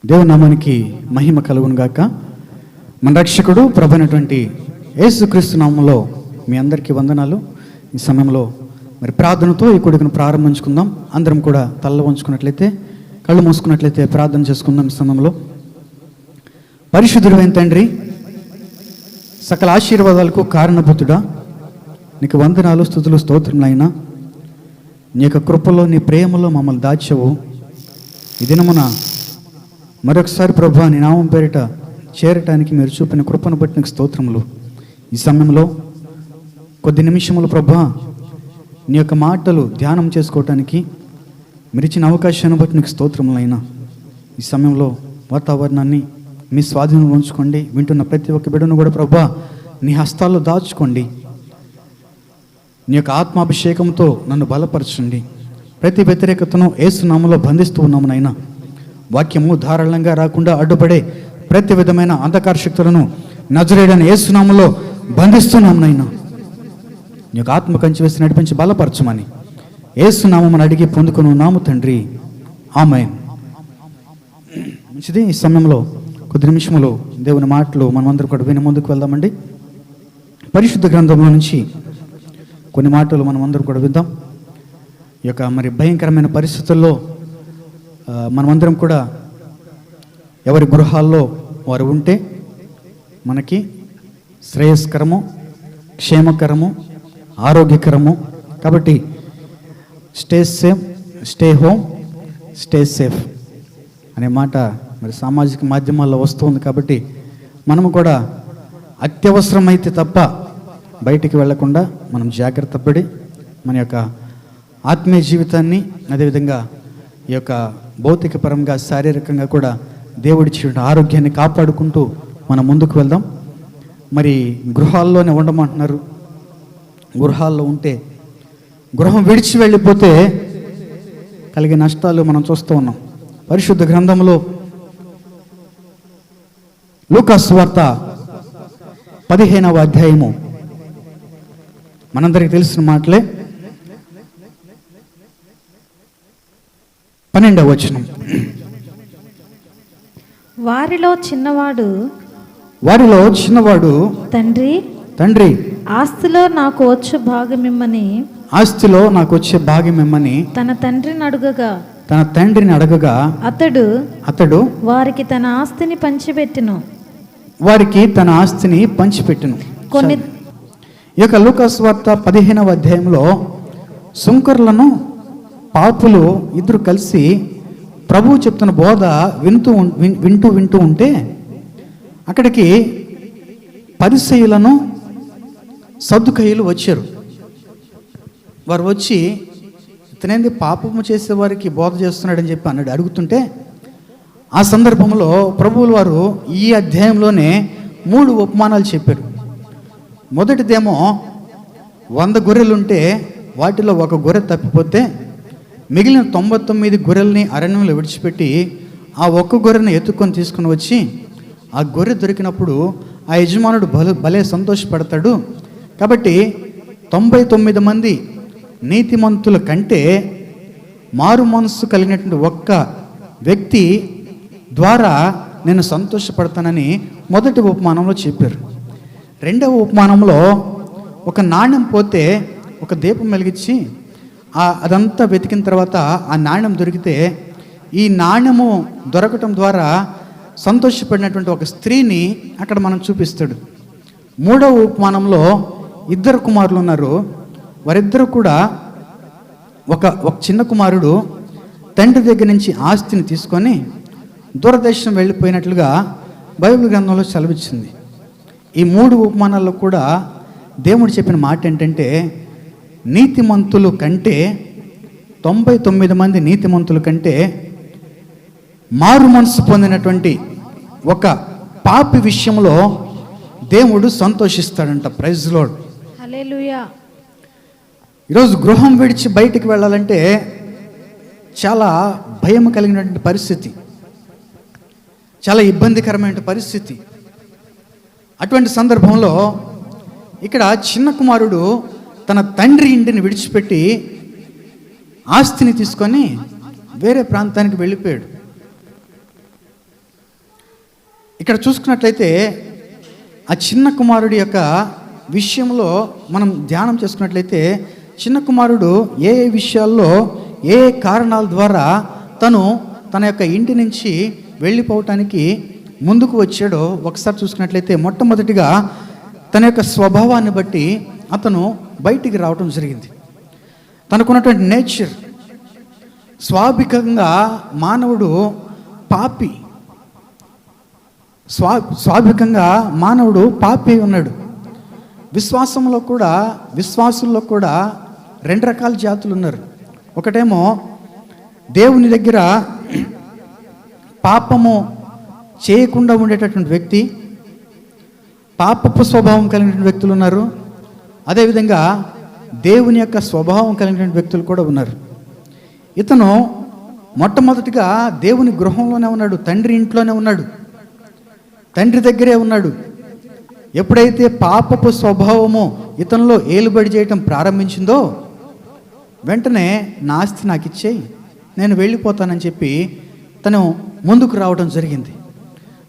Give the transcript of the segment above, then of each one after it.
దేవుని నామానికి మహిమ కలుగును గాక. మన రక్షకుడు ప్రభువైనటువంటి యేసుక్రీస్తు నామములో మీ అందరికీ వందనాలు. ఈ సమయంలో మరి ప్రార్థనతో ఈ కొడుకును ప్రారంభించుకుందాం. అందరం కూడా తల్ల వంచుకున్నట్లయితే, కళ్ళు మూసుకున్నట్లయితే ప్రార్థన చేసుకుందాం. ఈ సమయంలో పరిశుద్ధుడైన తండ్రి, సకల ఆశీర్వాదాలకు కారణభూతుడా, నీకు వందనాలు, స్తుతులు, స్తోత్రములైనా. నీ యొక్క కృపలో, నీ ప్రేమలో మమ్మల్ని దాచావు. ఈ దినమున మరొకసారి ప్రభువా, నీ నామం పేరిట చేరటానికి మీరు చూపిన కృపను బట్టి నీకు స్తోత్రములు. ఈ సమయంలో కొద్ది నిమిషములు ప్రభువా, నీ యొక్క మాటలు ధ్యానం చేసుకోవటానికి మీరు ఇచ్చిన అవకాశాన్ని బట్టి నీకు స్తోత్రములైనా. ఈ సమయంలో వాతావరణాన్ని మీ స్వాధీనంలో ఉంచుకోండి. వింటున్న ప్రతి ఒక్క బిడ్డను కూడా ప్రభువా నీ హస్తాల్లో దాచుకోండి. నీ యొక్క ఆత్మాభిషేకంతో నన్ను బలపరచండి. ప్రతి వ్యతిరేకతను యేసు నామములో బంధిస్తూ ఉన్నాము నాయనా. వాక్యము ధారాళంగా రాకుండా అడ్డుపడే ప్రతి విధమైన అంధకార శక్తులను నజరేయుడైన యేసు నామములో బంధిస్తున్నాము నాయనా. నీ యొక్క ఆత్మ కంచి వేసి నడిపించి బలపరచమని యేసు నామమును అడిగి పొందుకున్నాము తండ్రి, ఆమేన్. మంచిది. ఈ సమయంలో కొద్ది నిమిషములు దేవుని మాటలు మనమందరం కూడా విని ముందుకు వెళ్దామండి. పరిశుద్ధ గ్రంథంలో నుంచి కొన్ని మాటలు మనమందరం కూడా విద్దాం. ఈ యొక్క మరి భయంకరమైన పరిస్థితుల్లో మనమందరం కూడా ఎవరి గృహాల్లో వారు ఉంటే మనకి శ్రేయస్కరము, క్షేమకరము, ఆరోగ్యకరము. కాబట్టి stay safe, stay home, stay safe అనే మాట మరి సామాజిక మాధ్యమాల్లో వస్తుంది. కాబట్టి మనము కూడా అత్యవసరమైతే తప్ప బయటికి వెళ్లకుండా మనం జాగ్రత్త పడి మన యొక్క ఆత్మీయ జీవితాన్ని, అదేవిధంగా ఈ యొక్క భౌతిక పరంగా, శారీరకంగా కూడా దేవుడిచ్చిన ఆరోగ్యాన్ని కాపాడుకుంటూ మనం ముందుకు వెళ్దాం. మరి గృహాల్లోనే ఉండమంటున్నారు. గృహాల్లో ఉంటే, గృహం విడిచి వెళ్ళిపోతే కలిగే నష్టాలు మనం చూస్తూ ఉన్నాం. పరిశుద్ధ గ్రంథంలో లూకా సువార్త 15వ అధ్యాయము మనందరికీ తెలిసిన మాటలే. 12వ వచనం. వారిలో చిన్నవాడు తండ్రి ఆస్తిలో నాకు వచ్చే భాగం ఇమ్మని తన తండ్రిని అడగగా అతడు వారికి తన ఆస్తిని పంచిపెట్టెను. కొన్ని ఈ యొక్క లూకా సువార్త 15వ అధ్యాయంలో సుంకరులను, పాపులు ఇద్దరు కలిసి ప్రభువు చెప్తున్న బోధ వింటూ ఉంటే అక్కడికి పరిసయ్యులను, సద్దుకయ్యులు వచ్చారు. వారు వచ్చి ఇతనేంది పాపము చేసేవారికి బోధ చేస్తున్నాడని చెప్పి అడుగుతుంటే, ఆ సందర్భంలో ప్రభువులు వారు ఈ అధ్యాయంలోనే 3 ఉపమానాలు చెప్పారు. మొదటిదేమో 100 గొర్రెలుంటే వాటిలో ఒక గొర్రె తప్పిపోతే మిగిలిన 99 గొర్రెల్ని అరణ్యంలో విడిచిపెట్టి ఆ ఒక్క గొర్రెను ఎత్తుకొని తీసుకుని వచ్చి, ఆ గొర్రె దొరికినప్పుడు ఆ యజమానుడు భలే సంతోషపడతాడు. కాబట్టి 99 మంది నీతిమంతుల కంటే మారు మనస్సు కలిగినటువంటి ఒక్క వ్యక్తి ద్వారా నేను సంతోషపడతానని మొదటి ఉపమానంలో చెప్పారు. రెండవ ఉపమానంలో ఒక నాణ్యం పోతే ఒక దీపం వెలిగించి అదంతా వెతికిన తర్వాత ఆ నాణ్యం దొరికితే ఈ నాణ్యము దొరకటం ద్వారా సంతోషపడినటువంటి ఒక స్త్రీని అక్కడ మనం చూపిస్తాడు. మూడవ ఉపమానంలో 2 కుమారులు ఉన్నారు. వారిద్దరూ కూడా ఒక చిన్న కుమారుడు తండ్రి దగ్గర నుంచి ఆస్తిని తీసుకొని దూరదేశం వెళ్ళిపోయినట్లుగా బైబిల్ గ్రంథంలో సెలవిచ్చింది. ఈ 3 ఉపమానాల్లో కూడా దేవుడు చెప్పిన మాట ఏంటంటే, నీతిమంతులు కంటే 99 మంది నీతిమంతుల కంటే మారు మనసు పొందినటువంటి ఒక పాపి విషయంలో దేవుడు సంతోషిస్తాడంట. ప్రైజ్ లార్డ్, హల్లెలూయా. ఈరోజు గృహం విడిచి బయటికి వెళ్ళాలంటే చాలా భయం కలిగినటువంటి పరిస్థితి, చాలా ఇబ్బందికరమైన పరిస్థితి. అటువంటి సందర్భంలో ఇక్కడ చిన్న కుమారుడు తన తండ్రి ఇంటిని విడిచిపెట్టి ఆస్తిని తీసుకొని వేరే ప్రాంతానికి వెళ్ళిపోయాడు. ఇక్కడ చూసుకున్నట్లయితే ఆ చిన్న కుమారుడి యొక్క విషయంలో మనం ధ్యానం చేసుకున్నట్లయితే, చిన్న కుమారుడు ఏ ఏ విషయాల్లో ఏ కారణాల ద్వారా తన యొక్క ఇంటి నుంచి వెళ్ళిపోవటానికి ముందుకు వచ్చాడో ఒకసారి చూసుకున్నట్లయితే, మొట్టమొదటిగా తన యొక్క స్వభావాన్ని బట్టి అతను బయటికి రావటం జరిగింది. తనకున్నటువంటి నేచర్, స్వాభికంగా మానవుడు పాపి, స్వాభికంగా మానవుడు పాపి ఉన్నాడు. విశ్వాసుల్లో కూడా రెండు రకాల జాతులు ఉన్నారు. ఒకటేమో దేవుని దగ్గర పాపము చేయకుండా ఉండేటటువంటి వ్యక్తి, పాపపు స్వభావం కలిగినటువంటి వ్యక్తులు ఉన్నారు. అదేవిధంగా దేవుని యొక్క స్వభావం కలిగినటువంటి వ్యక్తులు కూడా ఉన్నారు. ఇతను మొట్టమొదటిగా దేవుని గృహంలోనే ఉన్నాడు, తండ్రి ఇంట్లోనే ఉన్నాడు, తండ్రి దగ్గరే ఉన్నాడు. ఎప్పుడైతే పాపపు స్వభావము ఇతనిలో ఏలుబడి చేయటం ప్రారంభించిందో, వెంటనే నా ఆస్తి నాకు ఇచ్చేయి, నేను వెళ్ళిపోతానని చెప్పి తను ముందుకు రావడం జరిగింది.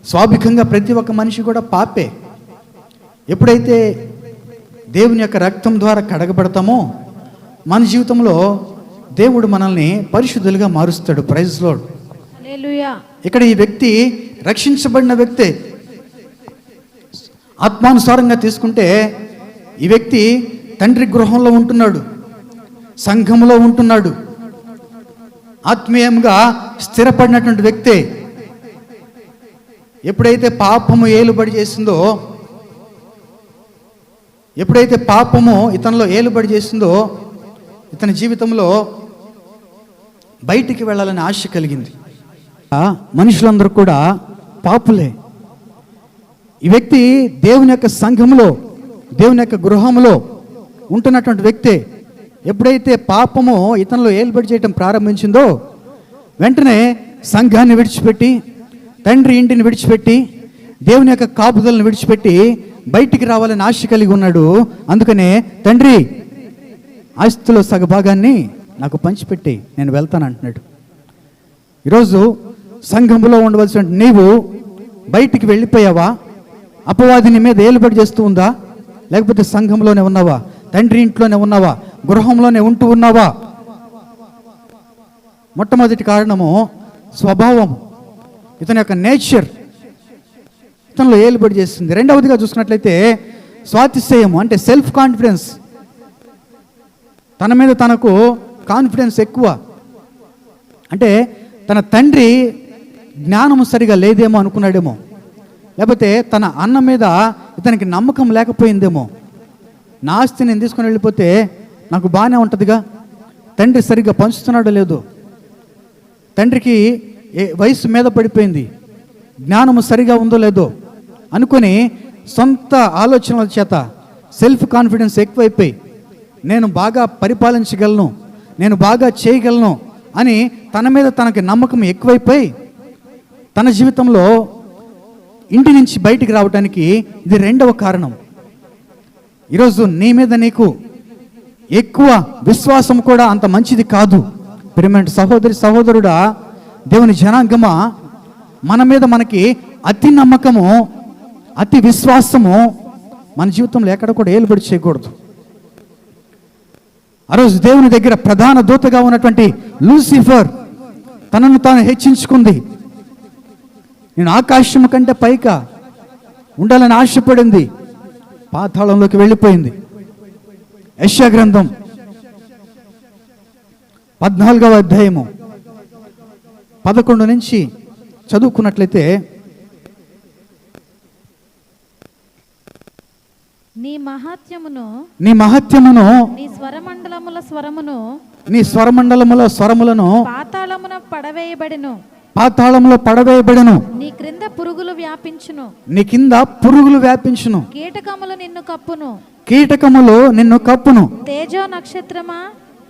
స్వాభికంగా ప్రతి ఒక్క మనిషి కూడా పాపే. ఎప్పుడైతే దేవుని యొక్క రక్తం ద్వారా కడగబడతామో మన జీవితంలో దేవుడు మనల్ని పరిశుద్ధులుగా మారుస్తాడు. Praise Lord. హల్లెలూయా. ఇక్కడ ఈ వ్యక్తి రక్షించబడిన వ్యక్తే. ఆత్మానుసారంగా తీసుకుంటే ఈ వ్యక్తి తండ్రి గృహంలో ఉంటున్నాడు, సంఘంలో ఉంటున్నాడు, ఆత్మీయంగా స్థిరపడినటువంటి వ్యక్తే. ఎప్పుడైతే పాపము ఏలుబడి చేసిందో, ఎప్పుడైతే పాపము ఇతనిలో ఏలుబడి చేసిందో, ఇతని జీవితంలో బయటికి వెళ్ళాలని ఆశ కలిగింది. మనుషులందరూ కూడా పాపులే. ఈ వ్యక్తి దేవుని యొక్క సంఘంలో, దేవుని యొక్క గృహంలో ఉంటున్నటువంటి వ్యక్తే. ఎప్పుడైతే పాపము ఇతనిలో ఏలుబడి చేయటం ప్రారంభించిందో, వెంటనే సంఘాన్ని విడిచిపెట్టి, తండ్రి ఇంటిని విడిచిపెట్టి, దేవుని యొక్క కాపుదలను విడిచిపెట్టి బయటికి రావాలని ఆశ కలిగి ఉన్నాడు. అందుకనే తండ్రి ఆస్తిలో సగభాగాన్ని నాకు పంచిపెట్టి నేను వెళ్తాను అంటున్నాడు. ఈరోజు సంఘంలో ఉండవలసిన నీవు బయటికి వెళ్ళిపోయావా? అపవాదిని మీద ఏలుబడి చేస్తూ ఉందా? లేకపోతే సంఘంలోనే ఉన్నావా? తండ్రి ఇంట్లోనే ఉన్నావా? గృహంలోనే ఉంటూ ఉన్నావా? మొట్టమొదటి కారణము స్వభావం, ఇతని యొక్క నేచర్ ఇతనిలో ఏలుబడి చేస్తుంది. రెండవదిగా చూసుకున్నట్లయితే స్వాతిశయం, అంటే సెల్ఫ్ కాన్ఫిడెన్స్. తన మీద తనకు కాన్ఫిడెన్స్ ఎక్కువ. అంటే తన తండ్రి జ్ఞానము సరిగా లేదేమో అనుకున్నాడేమో, లేకపోతే తన అన్న మీద ఇతనికి నమ్మకం లేకపోయిందేమో. నా ఆస్తి నేను తీసుకొని వెళ్ళిపోతే నాకు బాగానే ఉంటుందిగా, తండ్రి సరిగ్గా పంచుతున్నాడో లేదో, తండ్రికి వయసు మీద పడిపోయింది, జ్ఞానము సరిగా ఉందో లేదో అనుకొని సొంత ఆలోచనల చేత సెల్ఫ్ కాన్ఫిడెన్స్ ఎక్కువైపోయి నేను బాగా పరిపాలించగలను, నేను బాగా చేయగలను అని తన మీద తనకి నమ్మకం ఎక్కువైపోయి తన జీవితంలో ఇంటి నుంచి బయటికి రావడానికి ఇది రెండవ కారణం. ఈరోజు నీ మీద నీకు ఎక్కువ విశ్వాసం కూడా అంత మంచిది కాదు. ప్రియమైన సహోదరుడా, దేవుని జనాంగమా, మన మీద మనకి అతి నమ్మకము, అతి విశ్వాసము మన జీవితంలో ఎక్కడ కూడా ఏలుబడి చేయకూడదు. ఆ రోజు దేవుని దగ్గర ప్రధాన దూతగా ఉన్నటువంటి లూసిఫర్ తనను తాను హెచ్చించుకుంది. నేను ఆకాశం కంటే పైగా ఉండాలని ఆశపడింది, పాతాళంలోకి వెళ్ళిపోయింది. యెషయా గ్రంథం 14వ అధ్యాయము 11 నుంచి చదువుకున్నట్లయితే, నీ మహత్యమును నీ స్వరమండలముల స్వరములను పాతాళములో పడవేయబడెను. నీ క్రింద పురుగులు వ్యాపించును. కీటకములు నిన్ను కప్పును.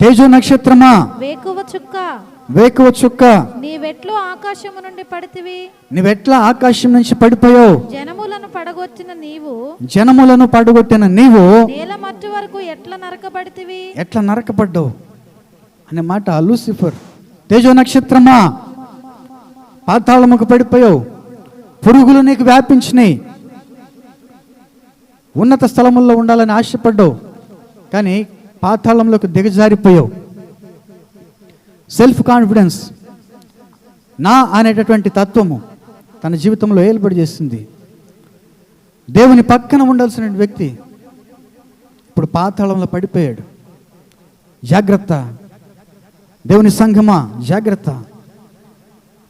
తేజో నక్షత్రమా వేకువ చుక్క నీవెట్లా ఆకాశము నుండి పడితివి? నీవెట్లా ఆకాశం నుంచి పడిపోయావు? జనములను పడగొట్టిన నీవు నేల మట్టు వరకు ఎట్లా నరకబడ్డావు అనే మాట లూసిఫర్. తేజో నక్షత్రమా పాతాళముకు పడిపోయావు, పురుగులు నీకు వ్యాపించినాయి. ఉన్నత స్థలముల్లో ఉండాలని ఆశపడ్డావు, కానీ పాతాళంలోకి దిగజారిపోయావు. సెల్ఫ్ కాన్ఫిడెన్స్, నా అనేటటువంటి తత్వము తన జీవితంలో ఏలుబడి చేసింది. దేవుని పక్కన ఉండాల్సిన వ్యక్తి ఇప్పుడు పాతాళంలో పడిపోయాడు. జాగ్రత్త దేవుని సంఘమా, జాగ్రత్త.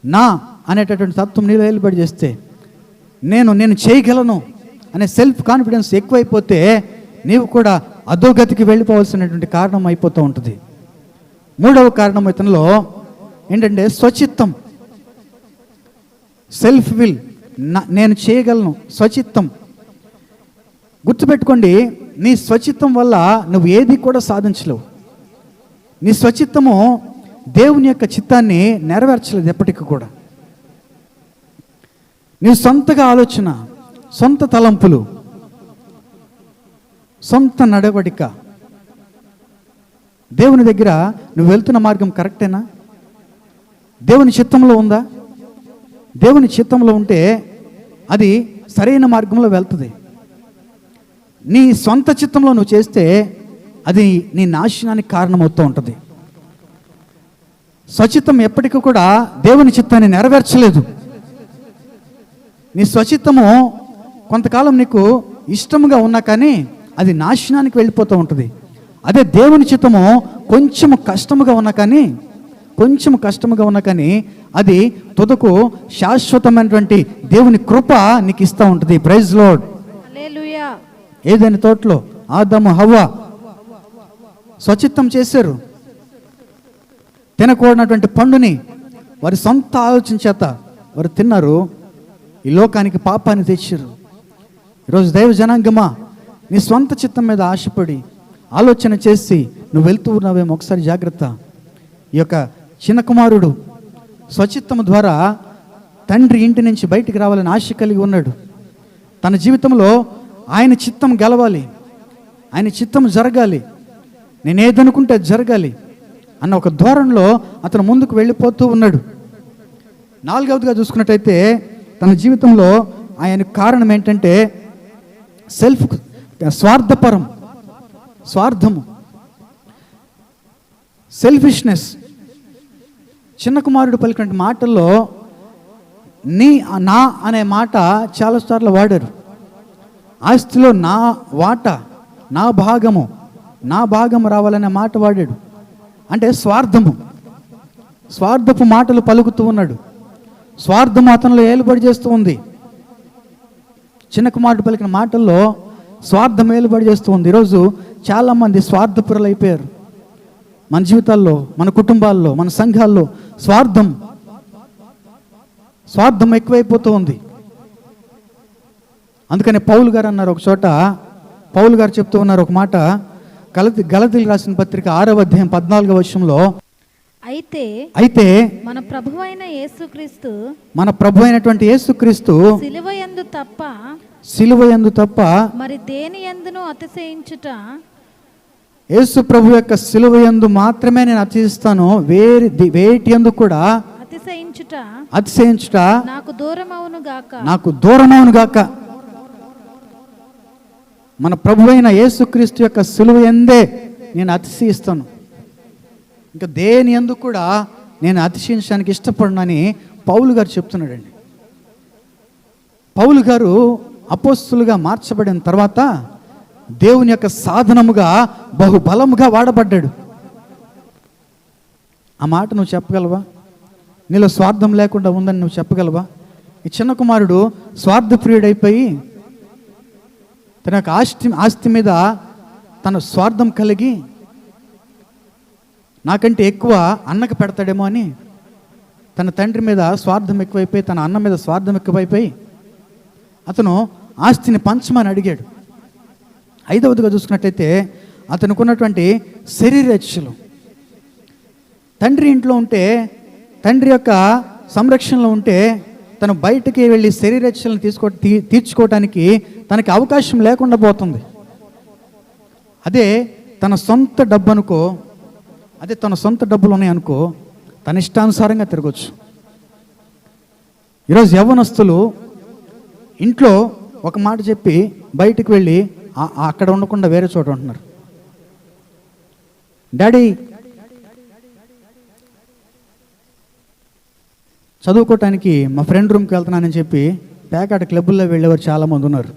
నా అనేటటువంటి తత్వం నీలో ఏలుబడి చేస్తే, నేను చేయగలను అనే సెల్ఫ్ కాన్ఫిడెన్స్ ఎక్కువైపోతే నీవు కూడా అధోగతికి వెళ్ళిపోవాల్సినటువంటి కారణం అయిపోతూ ఉంటుంది. మూడవ కారణం ఇతనిలో ఏంటంటే స్వచిత్తం, సెల్ఫ్ విల్. నేను చేయగలను, స్వచిత్తం. గుర్తుపెట్టుకోండి, నీ స్వచిత్తం వల్ల నువ్వు ఏది కూడా సాధించలేవు. నీ స్వచిత్తము దేవుని యొక్క చిత్తాన్ని నెరవేర్చలేదు ఎప్పటికీ కూడా. నీ సొంతగా ఆలోచన, సొంత తలంపులు, సొంత నడవడిక. దేవుని దగ్గర నువ్వు వెళ్తున్న మార్గం కరెక్టేనా? దేవుని చిత్తంలో ఉందా? దేవుని చిత్తంలో ఉంటే అది సరైన మార్గంలో వెళ్తుంది. నీ సొంత చిత్తంలో నువ్వు చేస్తే అది నీ నాశనానికి కారణమవుతూ ఉంటుంది. స్వచిత్తం ఎప్పటికీ కూడా దేవుని చిత్తాన్ని నెరవేర్చలేదు. నీ స్వచిత్తము కొంతకాలం నీకు ఇష్టముగా ఉన్నా కానీ అది నాశనానికి వెళ్ళిపోతూ ఉంటుంది. అదే దేవుని చిత్తము కొంచెం కష్టముగా ఉన్నా కానీ అది తుదకు శాశ్వతమైనటువంటి దేవుని కృప నీకు ఇస్తూ ఉంటుంది. Praise Lord. హల్లెలూయా. ఏదైనా తోటలో ఆదాము హవ్వ స్వచిత్తం చేశారు. తినకూడనటువంటి పండుని వారి సొంత ఆలోచన చేత వారు తిన్నారు. ఈ లోకానికి పాపాన్ని తెచ్చారు. ఈరోజు దైవ జనాంగమా, నీ స్వంత చిత్తం మీద ఆశపడి ఆలోచన చేసి నువ్వు వెళ్తూ ఉన్నావేమో ఒకసారి జాగ్రత్త. ఈ యొక్క చిన్న కుమారుడు స్వచిత్తము ద్వారా తండ్రి ఇంటి నుంచి బయటికి రావాలని ఆశ కలిగి ఉన్నాడు. తన జీవితంలో ఆయన చిత్తం గెలవాలి, ఆయన చిత్తం జరగాలి, నేనేదనుకుంటే జరగాలి అన్న ఒక ధోరణిలో అతను ముందుకు వెళ్ళిపోతూ ఉన్నాడు. నాలుగవదిగా చూసుకున్నట్టయితే తన జీవితంలో ఆయన కారణం ఏంటంటే స్వార్థము, సెల్ఫిష్నెస్. చిన్న కుమారుడు పలికిన మాటల్లో నా అనే మాట చాలాసార్లు వాడారు. ఆస్తిలో నా వాటా, నా భాగము రావాలనే మాట వాడాడు. అంటే స్వార్థపు మాటలు పలుకుతూ ఉన్నాడు. స్వార్థము అతనిలో ఏలుబడి చేస్తూ ఉంది. చిన్న కుమారుడు పలికిన మాటల్లో స్వార్థం ఏలుబడి చేస్తూ ఉంది. ఈరోజు చాలామంది స్వార్థపురులు అయిపోయారు. మన జీవితాల్లో, మన కుటుంబాల్లో, మన సంఘాల్లో స్వార్థం ఎక్కువైపోతూ ఉంది. అందుకని పౌలు గారు అన్నారు ఒక చోట, పౌలు గారు చెప్తూ ఉన్నారు ఒక మాట, గలతీయులకు రాసిన పత్రిక 6వ అధ్యాయం 14వ వచనంలో, అయితే మన ప్రభు అయినటువంటి యేసుక్రీస్తు సిలువ యందు తప్ప మరి దేని యందును అతిశయించుట, యేసు ప్రభు యొక్క సిలువ యందు మాత్రమే నేను అతిశయిస్తాను, వేటి యందు కూడా అతిశయించుట నాకు దూరమవును గాక. మన ప్రభు అయిన యేసుక్రీస్తు యొక్క సిలువ యందే నేను అతిశయిస్తాను, ఇంకా దేని యందు కూడా నేను అతిశయించడానికి ఇష్టపడనని పౌలు గారు చెప్తున్నాడండి. పౌలు గారు అపోస్తులుగా మార్చబడిన తర్వాత దేవుని యొక్క సాధనముగా బహుబలముగా వాడబడ్డాడు. ఆ మాట నువ్వు చెప్పగలవా? నీలో స్వార్థం లేకుండా ఉందని నువ్వు చెప్పగలవా? ఈ చిన్న కుమారుడు స్వార్థప్రియుడైపోయి తన యొక్క ఆస్తి మీద తన స్వార్థం కలిగి నాకంటే ఎక్కువ అన్నకు పెడతాడేమో అని తన తండ్రి మీద స్వార్థం ఎక్కువైపోయి, తన అన్న మీద స్వార్థం ఎక్కువైపోయి అతను ఆస్తిని పంచమని అడిగాడు. 5వదిగా చూసుకున్నట్టయితే అతనికి ఉన్నటువంటి శరీరేచ్ఛలు. తండ్రి ఇంట్లో ఉంటే, తండ్రి యొక్క సంరక్షణలో ఉంటే తను బయటికి వెళ్ళి శరీరేచ్ఛలను తీర్చుకోవటానికి తనకి అవకాశం లేకుండా పోతుంది. అదే తన సొంత డబ్బు అనుకో, అదే తన సొంత డబ్బులు ఉన్నాయనుకో, తన ఇష్టానుసారంగా తిరగచ్చు. ఈరోజు యవ్వనస్తులు ఇంట్లో ఒక మాట చెప్పి బయటికి వెళ్ళి అక్కడ ఉండకుండా వేరే చోట ఉంటున్నారు. డాడీ చదువుకోవటానికి మా ఫ్రెండ్ రూమ్కి వెళ్తున్నానని చెప్పి పేకాట క్లబ్బుల్లో వెళ్ళేవారు చాలామంది ఉన్నారు.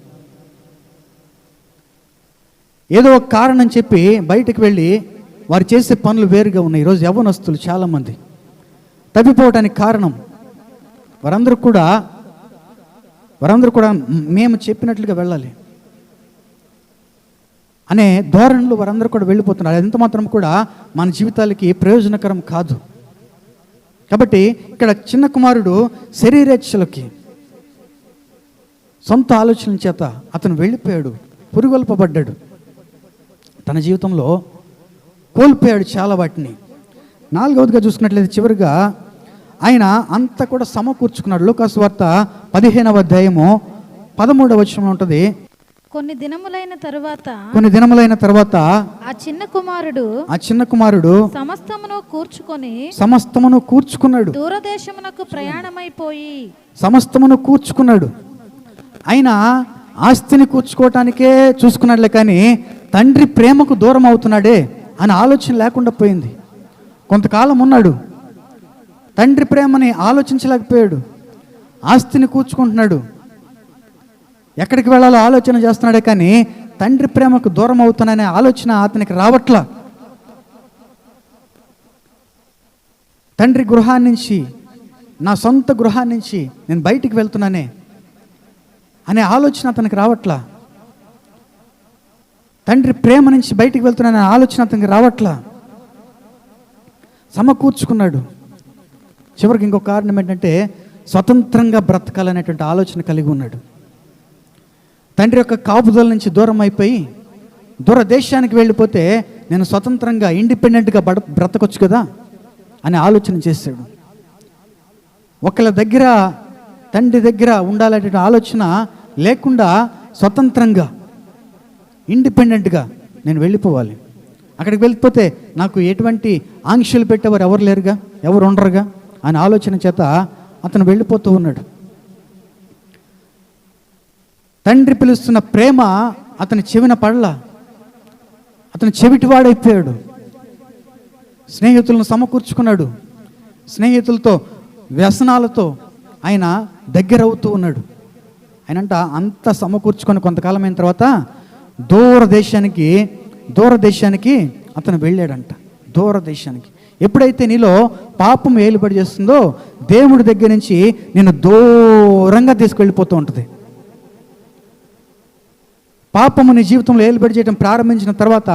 ఏదో ఒక కారణం చెప్పి బయటకు వెళ్ళి వారు చేసే పనులు వేరుగా ఉన్నాయి. ఈరోజు యవ్వనస్తులు చాలామంది తప్పిపోవటానికి కారణం వారందరూ కూడా మేము చెప్పినట్లుగా వెళ్ళాలి అనే ధోరణిలో వారందరూ కూడా వెళ్ళిపోతున్నారు. అది ఎంత మాత్రం కూడా మన జీవితాలకి ప్రయోజనకరం కాదు. కాబట్టి ఇక్కడ చిన్న కుమారుడు శరీరేచ్ఛలకి సొంత ఆలోచనల చేత అతను వెళ్ళిపోయాడు, పురుగొల్పబడ్డాడు. తన జీవితంలో కోల్పోయాడు చాలా వాటిని. 4వదిగా చూసుకున్నట్లయితే చివరిగా ఆయన అంతా కూడా సమకూర్చుకున్నాడు. లూకాసు వార్త 15వ అధ్యాయము 13వ వచనంలో ఉంటుంది. కొన్ని దినములైన తరువాత ఆ చిన్న కుమారుడు సమస్తమును కూర్చుకున్నాడు. దూరదేశమునకు ప్రయాణమైపోయి సమస్తమును కూర్చుకున్నాడు. ఆయన ఆస్తిని కూర్చుకోవటానికే చూసుకున్నాడులే కానీ తండ్రి ప్రేమకు దూరం అవుతున్నాడే అని ఆలోచన లేకుండా పోయింది. కొంతకాలం ఉన్నాడు, తండ్రి ప్రేమని ఆలోచించలేకపోయాడు. ఆస్తిని కూర్చుకుంటున్నాడు, ఎక్కడికి వెళ్ళాలో ఆలోచన చేస్తున్నాడే కానీ తండ్రి ప్రేమకు దూరం అవుతాననే ఆలోచన అతనికి రావట్లా. తండ్రి గృహాన్ని నుంచి, నా సొంత గృహాన్ని నుంచి నేను బయటికి వెళ్తున్నానే అనే ఆలోచన అతనికి రావట్లా. తండ్రి ప్రేమ నుంచి బయటికి వెళ్తున్నాననే ఆలోచన అతనికి రావట్లా. సమకూర్చుకున్నాడు. చివరికి ఇంకొక కారణం ఏంటంటే స్వతంత్రంగా బ్రతకాలనేటువంటి ఆలోచన కలిగి ఉన్నాడు. తండ్రి యొక్క కాపుదల నుంచి దూరం అయిపోయి దూరదేశానికి వెళ్ళిపోతే నేను స్వతంత్రంగా ఇండిపెండెంట్గా బ్రతకొచ్చు కదా అని ఆలోచన చేశాడు. ఒకళ్ళ దగ్గర, తండ్రి దగ్గర ఉండాలనే ఆలోచన లేకుండా స్వతంత్రంగా ఇండిపెండెంట్గా నేను వెళ్ళిపోవాలి. అక్కడికి వెళ్ళిపోతే నాకు ఎటువంటి ఆంక్షలు పెట్టేవారు ఎవరు లేరుగా, ఎవరు ఉండరుగా అని ఆలోచన చేత అతను వెళ్ళిపోతూ ఉన్నాడు. తండ్రి పిలుస్తున్న ప్రేమ అతని చెవిన పడలా. అతను చెవిటివాడైపోయాడు. స్నేహితులను సమకూర్చుకున్నాడు. స్నేహితులతో, వ్యసనాలతో ఆయన దగ్గర అవుతూ ఉన్నాడు. ఆయనంట అంత సమకూర్చుకొని కొంతకాలం అయిన తర్వాత దూరదేశానికి అతను వెళ్ళాడంట. దూరదేశానికి. ఎప్పుడైతే నీలో పాపం ఏలుబడి చేస్తుందో దేవుడి దగ్గర నుంచి నేను దూరంగా తీసుకెళ్ళిపోతూ ఉంటుంది. పాపము నీ జీవితంలో ఏలుబడి చేయడం ప్రారంభించిన తర్వాత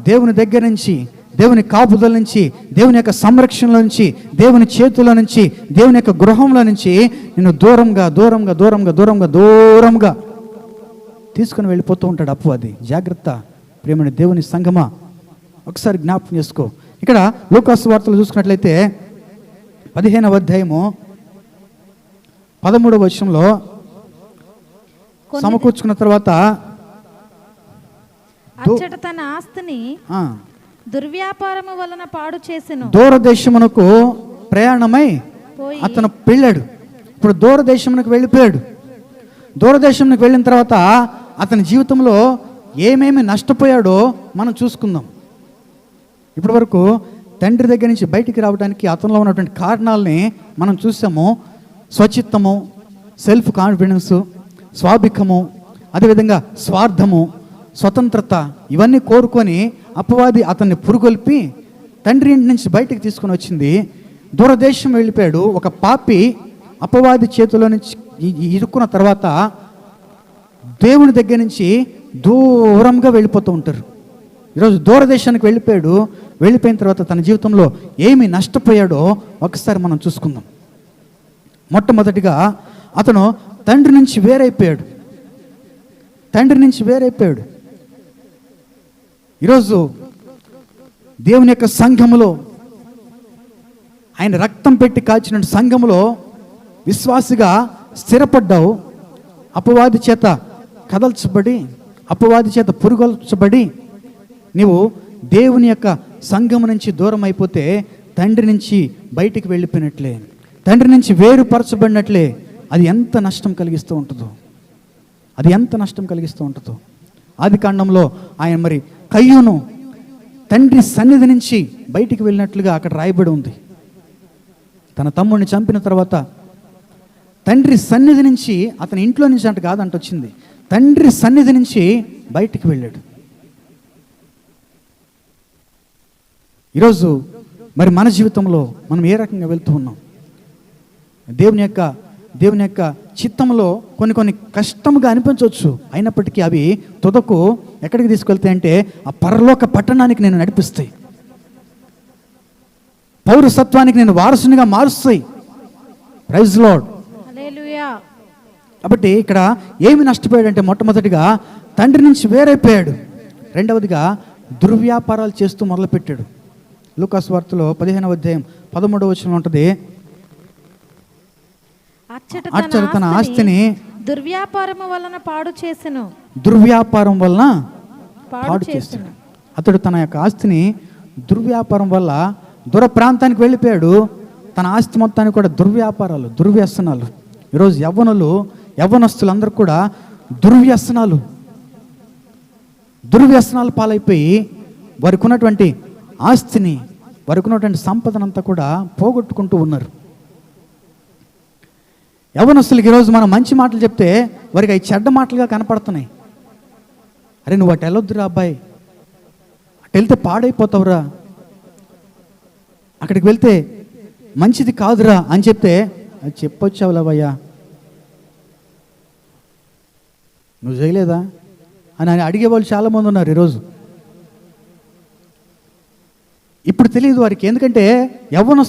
దేవుని దగ్గర నుంచి, దేవుని కాపుదల నుంచి, దేవుని యొక్క సంరక్షణలో నుంచి, దేవుని చేతుల నుంచి, దేవుని యొక్క గృహంలో నుంచి నేను దూరంగా తీసుకుని వెళ్ళిపోతూ ఉంటాడు అపవాది. జాగ్రత్త ప్రియమైన దేవుని సంగమా, ఒకసారి జ్ఞాపకం చేసుకో. ఇక్కడ లూకాసు వార్తలు చూసుకున్నట్లయితే 15వ అధ్యాయము 13వ వచనంలో సమకూర్చుకున్న తర్వాత తన ఆస్తిని దుర్వ్యాపారము వలన పాడు చేసెను. దూరదేశమునకు ప్రయాణమై అతను వెళ్ళాడు. ఇప్పుడు దూరదేశమునకు వెళ్ళిపోయాడు. దూరదేశంకి వెళ్ళిన తర్వాత అతని జీవితంలో ఏమేమి నష్టపోయాడో మనం చూసుకుందాం. ఇప్పటి వరకు తండ్రి దగ్గర నుంచి బయటికి రావడానికి అతనిలో ఉన్నటువంటి కారణాలని మనం చూసాము. స్వచిత్తము, సెల్ఫ్ కాన్ఫిడెన్సు, స్వాభికము, అదేవిధంగా స్వార్థము, స్వతంత్రత, ఇవన్నీ కోరుకొని అపవాది అతన్ని పురుగొల్పి తండ్రి ఇంటి నుంచి బయటికి తీసుకొని వచ్చింది. దూరదేశం వెళ్ళిపోయాడు. ఒక పాపి అపవాది చేతిలో నుంచి ఇరుక్కున్న తర్వాత దేవుని దగ్గర నుంచి దూరంగా వెళ్ళిపోతూ ఉంటారు. ఈరోజు దూరదేశానికి వెళ్ళిపోయాడు. వెళ్ళిపోయిన తర్వాత తన జీవితంలో ఏమి నష్టపోయాడో ఒకసారి మనం చూసుకుందాం. మొట్టమొదటిగా అతను తండ్రి నుంచి వేరైపోయాడు. ఈరోజు దేవుని యొక్క సంఘములో, ఆయన రక్తం పెట్టి కాల్చిన సంఘములో విశ్వాసిగా స్థిరపడ్డావు. అపవాది చేత కదల్చబడి, అపవాది చేత పురుగొల్చబడి నీవు దేవుని యొక్క సంఘము నుంచి దూరం అయిపోతే తండ్రి నుంచి బయటికి వెళ్ళిపోయినట్లే, తండ్రి నుంచి వేరుపరచబడినట్లే. అది ఎంత నష్టం కలిగిస్తూ ఉంటుందో. అది ఎంత నష్టం కలిగిస్తూ ఉంటుందో. ఆది కాండంలో ఆయన మరి కయ్యూను తండ్రి సన్నిధి నుంచి బయటికి వెళ్ళినట్లుగా అక్కడ రాయబడి ఉంది. తన తమ్ముడిని చంపిన తర్వాత తండ్రి సన్నిధి నుంచి, అతని ఇంట్లో నుంచి అంట కాదంట వచ్చింది, తండ్రి సన్నిధి నుంచి బయటికి వెళ్ళాడు. ఈరోజు మరి మన జీవితంలో మనం ఏ రకంగా వెళ్తూ ఉన్నాం? దేవుని యొక్క చిత్తంలో కొన్ని కష్టంగా అనిపించవచ్చు, అయినప్పటికీ అవి తుదకు ఎక్కడికి తీసుకెళ్తాయంటే ఆ పరలోక పట్టణానికి నేను నడిపిస్తాయి, పౌరసత్వానికి నేను వారసునిగా మారుస్తాయి. Praise Lord. హల్లెలూయా. కాబట్టి ఇక్కడ ఏమి నష్టపోయాడంటే, మొట్టమొదటిగా తండ్రి నుంచి వేరైపోయాడు, రెండవదిగా దుర్వ్యాపారాలు చేస్తూ మొదలుపెట్టాడు. లూకాసు వార్తలో 15వ అధ్యాయం 13వ వచనంలో ఉంటుంది, అచ్చట తన ఆస్తిని దుర్వ్యాపారం వలన పాడు చేసెను. దుర్వ్యాపారం వలన పాడు చేశాడు. అతడు తన యొక్క ఆస్తిని దుర్వ్యాపారం వల్ల దూర ప్రాంతానికి వెళ్ళిపోయాడు. తన ఆస్తి మొత్తాన్ని కూడా దుర్వ్యాపారాలు, దుర్వ్యసనాలు. ఈరోజు యవ్వనస్తులందరూ కూడా దుర్వ్యసనాలు పాలైపోయి వారికి ఉన్నటువంటి ఆస్తిని, వారికి ఉన్నటువంటి సంపదనంతా కూడా పోగొట్టుకుంటూ ఉన్నారు. యవ్వనస్తులకి ఈరోజు మనం మంచి మాటలు చెప్తే వారికి అవి చెడ్డ మాటలుగా కనపడుతున్నాయి. అరే నువ్వు అటు వెళ్ళొద్దురా అబ్బాయి, అటు వెళ్తే పాడైపోతావురా, అక్కడికి వెళ్తే మంచిది కాదురా అని చెప్తే, అది చెప్పొచ్చావులేవయ్యా, నువ్వు చేయలేదా అని అడిగేవాళ్ళు చాలామంది ఉన్నారు ఈరోజు. ఇప్పుడు తెలియదు వారికి, ఎందుకంటే యవ్వన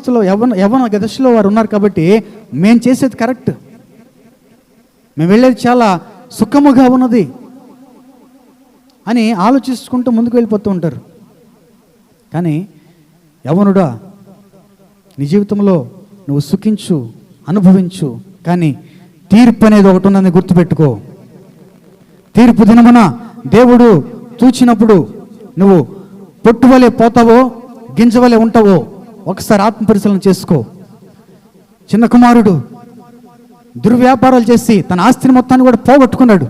దశలో వారు ఉన్నారు కాబట్టి మేము చేసేది కరెక్ట్, మేము వెళ్ళేది చాలా సుఖముగా ఉన్నది అని ఆలోచించుకుంటూ ముందుకు వెళ్ళిపోతూ ఉంటారు. కానీ యవ్వనుడా, నీ జీవితంలో నువ్వు సుఖించు, అనుభవించు, కానీ తీర్పు అనేది ఒకటి ఉందని గుర్తుపెట్టుకో. తీర్పు దినమున దేవుడు చూచినప్పుడు నువ్వు పొట్టువలే పోతావో గింజవలే ఉంటావో ఒకసారి ఆత్మ పరిశీలన చేసుకో. చిన్న కుమారుడు దుర్వ్యాపారాలు చేసి తన ఆస్తిని మొత్తాన్ని కూడా పోగొట్టుకున్నాడు.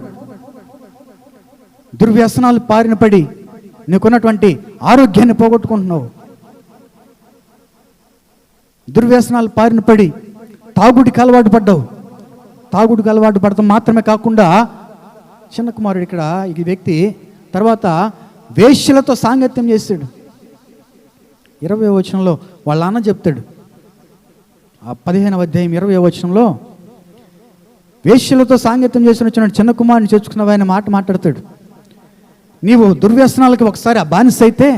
దుర్వ్యసనాలు బారిన పడి నీకున్నటువంటి ఆరోగ్యాన్ని పోగొట్టుకుంటున్నావు. దుర్వ్యసనాలు బారిన పడి తాగుడికి అలవాటు పడ్డావు. తాగుడికి అలవాటు పడటం మాత్రమే కాకుండా చిన్న కుమారుడు ఇక్కడ ఈ వ్యక్తి తర్వాత వేశ్యలతో సాంగత్యం చేశాడు. 20వ వచనంలో వాళ్ళ అన్న చెప్తాడు, ఆ 15వ అధ్యాయం 20వ వచనంలో, వేశ్యలతో సాంగత్యం చేసిన వచ్చిన చిన్న కుమారుని చేర్చుకున్నావు ఆయన మాట్లాడతాడు. నీవు దుర్వ్యసనాలకి ఒకసారి ఆ బానిస అయితే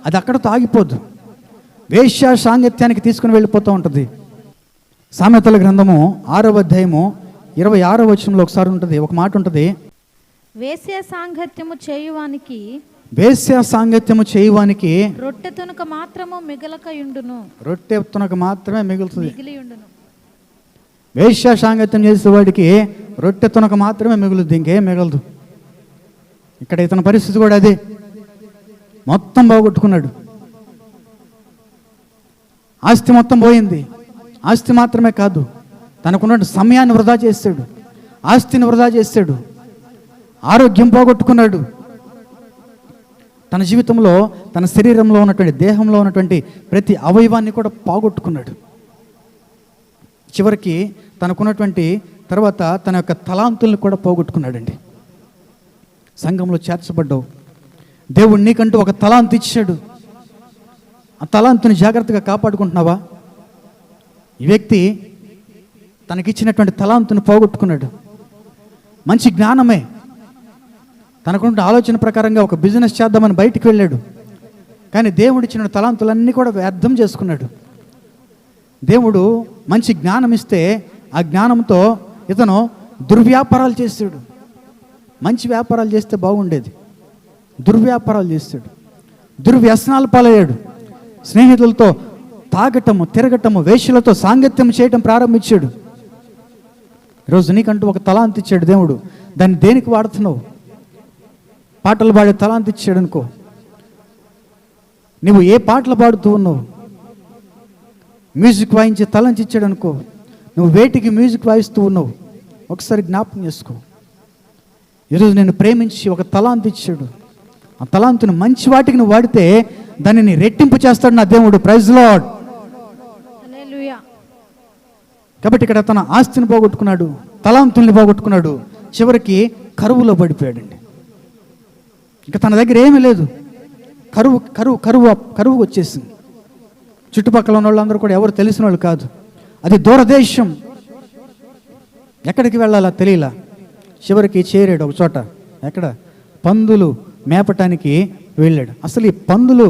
అది అక్కడతో ఆగిపోద్దు, వేశ్య సాంగత్యానికి తీసుకుని వెళ్ళిపోతూ ఉంటుంది. సామెతల గ్రంథము 6వ అధ్యాయము 26వ వచనంలో ఒకసారి ఉంటుంది, ఒక మాట ఉంటుంది, వేశ్య సాంగత్యము చేయువానికి రొట్టె తునక మాత్రము మిగలకయుండును. రొట్టె తునక మాత్రమే మిగులుతుంది. వేశ్య సాంగత్యం చేసేవాడికి రొట్టె తునక మాత్రమే మిగులుద్ది, ఇంకేం మిగలదు. ఇక్కడ ఇతని పరిస్థితి కూడా అదే, మొత్తం పోగొట్టుకున్నాడు. ఆస్తి మొత్తం పోయింది. ఆస్తి మాత్రమే కాదు, తనకున్న సమయాన్ని వృధా చేస్తాడు, ఆస్తిని వృధా చేస్తాడు, ఆరోగ్యం పోగొట్టుకున్నాడు. తన జీవితంలో తన శరీరంలో ఉన్నటువంటి, దేహంలో ఉన్నటువంటి ప్రతి అవయవాన్ని కూడా పోగొట్టుకున్నాడు. చివరికి తనకున్నటువంటి తర్వాత తన యొక్క తలాంతుల్ని కూడా పోగొట్టుకున్నాడండి. సంఘంలో చేర్చబడ్డావు, దేవుడు నీకంటూ ఒక తలాంతు ఇచ్చాడు. ఆ తలాంతుని జాగ్రత్తగా కాపాడుకుంటున్నావా? ఈ వ్యక్తి తనకిచ్చినటువంటి తలాంతుని పోగొట్టుకున్నాడు. మంచి జ్ఞానమే, తనకున్న ఆలోచన ప్రకారంగా ఒక బిజినెస్ చేద్దామని బయటికి వెళ్ళాడు, కానీ దేవుడు ఇచ్చిన తలాంతులన్నీ కూడా వ్యర్థం చేసుకున్నాడు. దేవుడు మంచి జ్ఞానం ఇస్తే ఆ జ్ఞానంతో ఇతను దుర్వ్యాపారాలు చేస్తాడు. మంచి వ్యాపారాలు చేస్తే బాగుండేది, దుర్వ్యాపారాలు చేస్తాడు, దుర్వ్యసనాలు పాలయ్యాడు. స్నేహితులతో తాగటము, తిరగటము, వేశ్యలతో సాంగత్యం చేయటం ప్రారంభించాడు. ఈరోజు నీకంటూ ఒక తలాంతు ఇచ్చాడు దేవుడు, దాన్ని దేనికి వాడుతున్నావు? పాటలు పాడే తలాంతు ఇచ్చాడు అనుకో, నువ్వు ఏ పాటలు పాడుతూ ఉన్నావు? మ్యూజిక్ వాయించే తలాంతు ఇచ్చాడు అనుకో, నువ్వు వేటికి మ్యూజిక్ వాయిస్తూ ఉన్నావు? ఒకసారి జ్ఞాపకం చేసుకో. ఈరోజు నేను ప్రేమించి ఒక తలాంతు ఇచ్చాడు. ఆ తలాంతును మంచి వాటికి నువ్వు వాడితే దానిని రెట్టింపు చేస్తాడు నా దేవుడు. Praise Lord. హల్లెలూయా. కాబట్టి ఇక్కడ తన ఆస్తిని పోగొట్టుకున్నాడు, తలాంతుల్ని పోగొట్టుకున్నాడు, చివరికి కరువులో పడిపోయాడండి. ఇంకా తన దగ్గర ఏమీ లేదు. కరువు కరువు కరువు కరువు వచ్చేసింది. చుట్టుపక్కల ఉన్న వాళ్ళందరూ కూడా ఎవరు తెలిసిన వాళ్ళు కాదు. అది దూరదేశం, ఎక్కడికి వెళ్ళాలా తెలియలా. చివరికి చేరాడు ఒక చోట. ఎక్కడ? పందులు మేపటానికి వెళ్ళాడు. అసలు ఈ పందులు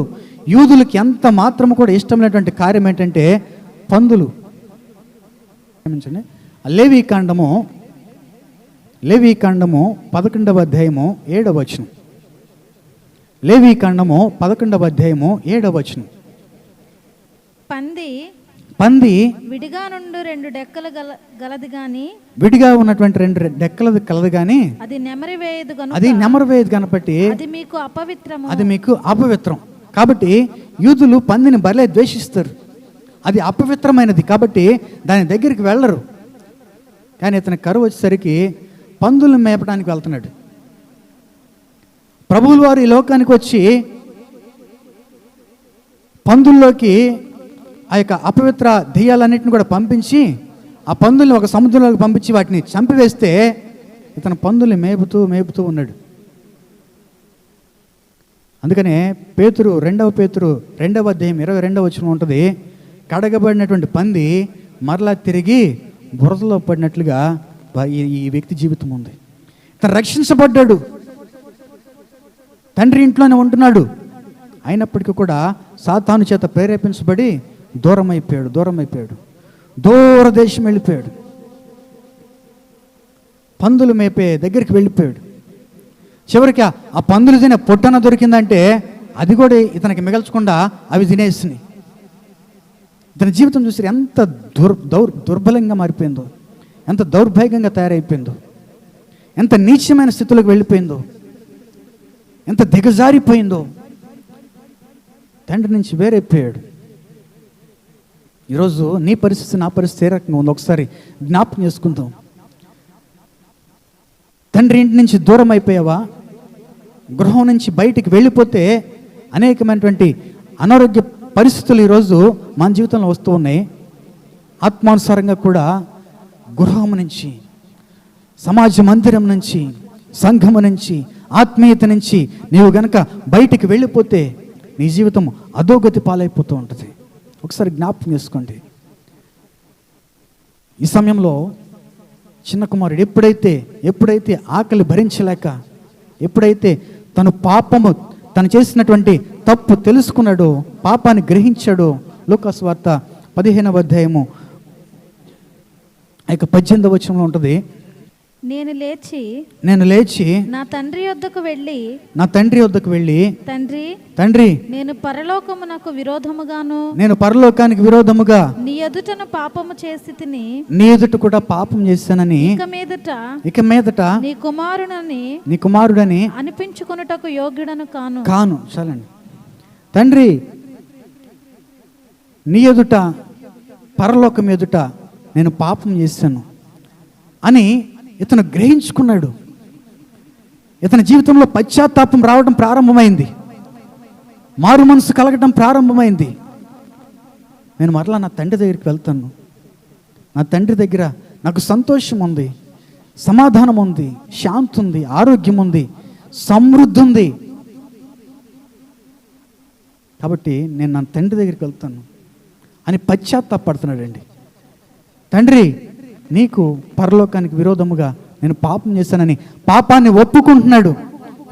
యూదులకి ఎంత మాత్రము కూడా ఇష్టం లేనటువంటి కార్యం ఏంటంటే పందులు. లేవీ కాండము 11వ అధ్యాయము 7వ వచనం. లేవీ కాండము 11వ అధ్యాయము 7వ వచనం. పంది విడిగా నుండి 2 డెక్కలు గలది గాని, విడిగా ఉన్నటువంటి 2 డెక్కలది కలదు గాని అది నెమరివేయదు గనుక, అది నెమరవేయదు కనపట్టి అది మీకు అపవిత్రము, అది మీకు అపవిత్రం. కాబట్టి యూదులు పందిని భలే ద్వేషిస్తారు. అది అపవిత్రమైనది కాబట్టి దాని దగ్గరికి వెళ్ళరు. కానీ ఇతని కరువు వచ్చేసరికి పందులను మేపడానికి వెళ్తున్నాడు. ప్రభువుల వారు ఈ లోకానికి వచ్చి పందుల్లోకి ఆ యొక్క అపవిత్ర దెయ్యాలన్నింటిని కూడా పంపించి ఆ పందుల్ని ఒక సముద్రంలోకి పంపించి వాటిని చంపివేస్తే ఇతను పందుల్ని మేపుతూ ఉన్నాడు. అందుకనే పేతురు 2వ పేతురు 2వ అధ్యాయం 22వ వచనం ఉంటుంది. కడగబడినటువంటి పంది మరలా తిరిగి బురదలో పడినట్లుగా ఈ వ్యక్తి జీవితం ఉంది. తను రక్షించబడ్డాడు, తండ్రి ఇంట్లోనే ఉంటున్నాడు, అయినప్పటికీ కూడా సాతాను చేత ప్రేరేపించబడి దూరం అయిపోయాడు, దూరదేశం వెళ్ళిపోయాడు, పందులు మేపే దగ్గరికి వెళ్ళిపోయాడు. చివరికి ఆ పందులు తినే పొట్టన దొరికిందంటే అది కూడా ఇతనికి మిగల్చకుండా అవి తినేసినాయి. ఇతని జీవితం చూసి ఎంత దుర్బలంగా మారిపోయిందో, ఎంత దౌర్భాగ్యంగా తయారైపోయిందో, ఎంత నీచమైన స్థితిలోకి వెళ్ళిపోయిందో, ఎంత దిగజారిపోయిందో. తండ్రి నుంచి వేరైపోయాడు. ఈరోజు నీ పరిస్థితి, నా పరిస్థితి ఏ రకంగా ఉందో ఒకసారి జ్ఞాపకం చేసుకుందాం. తండ్రి ఇంటి నుంచి దూరం అయిపోయావా? గృహం నుంచి బయటికి వెళ్ళిపోతే అనేకమైనటువంటి అనారోగ్య పరిస్థితులు ఈరోజు మన జీవితంలో వస్తూ ఉన్నాయి. ఆత్మానుసారంగా కూడా గృహం నుంచి, సమాజ మందిరం నుంచి, సంఘము నుంచి, ఆత్మీయత నుంచి నీవు గనక బయటికి వెళ్ళిపోతే నీ జీవితం అధోగతి పాలైపోతూ ఉంటుంది. ఒకసారి జ్ఞాపకం చేసుకోండి. ఈ సమయంలో చిన్న కుమారుడు ఎప్పుడైతే ఆకలి భరించలేక, ఎప్పుడైతే తను చేసినటువంటి తప్పు తెలుసుకున్నాడో, పాపాన్ని గ్రహించాడో, లూకాసు వార్త 15వ అధ్యాయము 18వ వచనంలో ఉంటుంది. నేను లేచి నా తండ్రి యొద్దకు వెళ్ళి తండ్రి నేను పరలోకానికి విరోధముగా నీ ఎదుట పాపము చేసి తిని, నీ ఎదుట కూడా పాపం చేశానని ఇక మీదట నీ కుమారుడని అనిపించుకొనుటకు యోగ్యుడను కాను. చాలండి. తండ్రి నీ ఎదుట, పరలోకం ఎదుట నేను పాపం చేశాను అని ఇతను గ్రహించుకున్నాడు. ఇతని జీవితంలో పశ్చాత్తాపం రావడం ప్రారంభమైంది, మారు మనసు కలగడం ప్రారంభమైంది. నేను మరలా నా తండ్రి దగ్గరికి వెళ్తాను, నా తండ్రి దగ్గర నాకు సంతోషం ఉంది, సమాధానం ఉంది, శాంతి ఉంది, ఆరోగ్యం ఉంది, సమృద్ధి ఉంది. కాబట్టి నేను నా తండ్రి దగ్గరికి వెళ్తాను అని పశ్చాత్తాపడుతున్నాడండి. తండ్రి నీకు పరలోకానికి విరోధముగా నేను పాపం చేశానని పాపాన్ని ఒప్పుకుంటున్నాడు.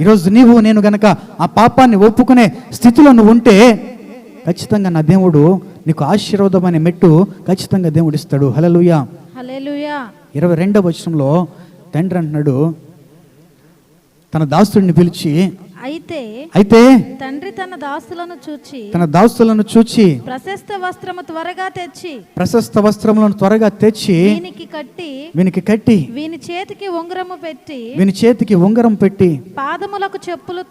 ఈరోజు నేను గనక ఆ పాపాన్ని ఒప్పుకునే స్థితిలో నువ్వు ఉంటే ఖచ్చితంగా నా దేవుడు నీకు ఆశీర్వాదం అనే మెట్టు ఖచ్చితంగా దేవుడు ఇస్తాడు. హల్లెలూయా. 22వ వచనంలో తండ్రి అంటున్నాడు తన దాసుడిని పిలిచి, అయితే తండ్రి తన దాసులను చూచి ప్రశస్త వస్త్రములను త్వరగా తెచ్చి వీనికి కట్టి వీని చేతికి ఉంగరం పెట్టి పాదములకు చెప్పులు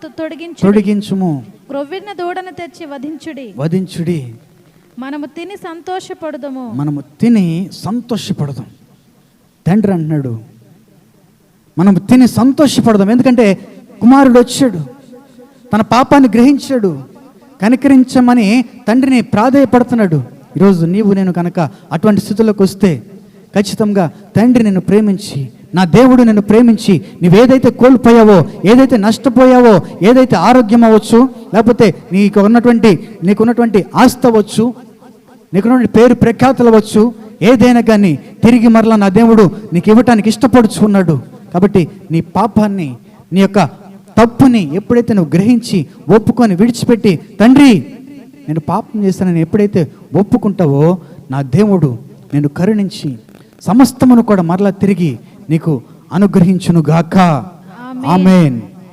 తొడిగించుము, క్రొవ్విన దూడను తెచ్చి వధించుడి, మనము తిని సంతోషపడదాం. తండ్రి అంటున్నాడు మనం తిని సంతోషపడదాం. ఎందుకంటే కుమారుడు వచ్చాడు, తన పాపాన్ని గ్రహించాడు, కనికరించమని తండ్రిని ప్రాధేయపడుతున్నాడు. ఈరోజు నీవు నేను కనుక అటువంటి స్థితిలోకి వస్తే ఖచ్చితంగా తండ్రి నిన్ను ప్రేమించి, నా దేవుడు నిన్ను ప్రేమించి, నువ్వేదైతే కోల్పోయావో, ఏదైతే నష్టపోయావో, ఏదైతే ఆరోగ్యం అవ్వచ్చు, లేకపోతే నీకున్నటువంటి ఆస్తి అవ్వచ్చు, నీకున్నటువంటి పేరు ప్రఖ్యాతులు అవ్వచ్చు, ఏదైనా కానీ తిరిగి మరలా నా దేవుడు నీకు ఇవ్వటానికి ఇష్టపడుచున్నాడు. కాబట్టి నీ పాపాన్ని, నీ యొక్క తప్పుని ఎప్పుడైతే నువ్వు గ్రహించి ఒప్పుకొని విడిచిపెట్టి, తండ్రి నేను పాపం చేశానని ఎప్పుడైతే ఒప్పుకుంటావో, నా దేవుడు నేను కరుణించి సమస్తమును కూడా మరలా తిరిగి నీకు అనుగ్రహించునుగాక. ఆమేన్.